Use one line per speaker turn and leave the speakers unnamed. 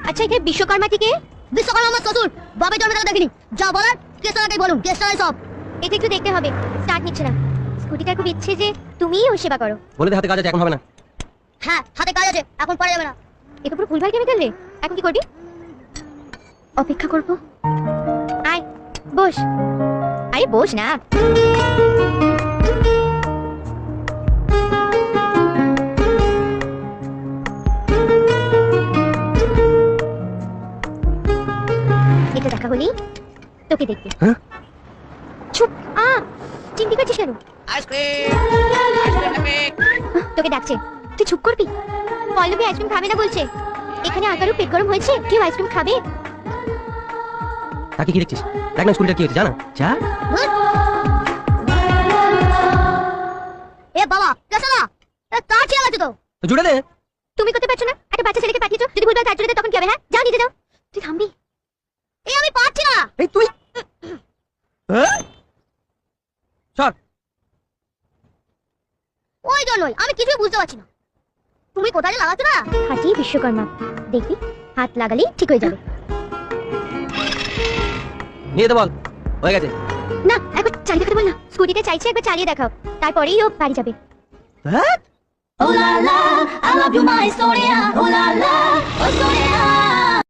আচ্ছা এখানে বিশ্বকর্মা থেকে?
বিশ্বকর্মা আমার শ্বশুর, বাবার জন্মে তাকে দেখিনি। যা বলার কেসটাকে বলুন, কেসটাই সব।
এটা একটু দেখতে হবে, স্টার্ট নিচ্ছে না। স্কুটিটার খুব ইচ্ছে যে তুমিই ওর সেবা করো।
বলে দে হাতে কাজ আছে, এখন হবে না।
হ্যাঁ হাতে কাজ আছে, এখন পরে যাবে না।
এটা পুরো ভুলভাল কেমিক্যাল রে। এখন কি করবি? অপেক্ষা করব। আয় বস। আরে বস না। এটা দেখা হলি তোকে দেখবে।
হ্যাঁ?
চুপ। চিন্তি করছিস কেন? তোকে ডাকছে, তুই চুপ করবি? পল্লবী আইসক্রিম খাবে না বলছে। এখানে আকারও পেট গরম হয়েছে, কেউ আইসক্রিম খাবে?
তাকে কি দেখছিস? দেখ না স্কুলটা কি হচ্ছে, জানা যা।
এ বাবা কেসা না, তার চেয়ে গেছে তো।
জুড়ে দে।
তুমি করতে পারছো না? একটা বাচ্চা ছেলেকে পাঠিয়েছো, যদি ভুলভাল কাজ করে তখন কি হবে? হ্যাঁ যাও নিতে যাও। তুই থামবি?
এই আমি পারছি না।
এই তুই সর।
ওই জন্যই আমি কিছুই বুঝতে পারছি না। তুমি কোথায় লাগাচ্ছ না?
হাঁটি বিশ্বকর্মা, দেখবি হাত লাগালেই ঠিক হয়ে যাবে।
নিয়ে দে বল, হয়ে গেছে।
না একবার চালিয়ে দেখাতে বল না। স্কুটিটা চাইছে, একবার চালিয়ে দেখাও, তারপরেই ও বাড়ি যাবে।
হ্যাঁ
Oh la la, I love you my Historia. Oh la la, oh Historia.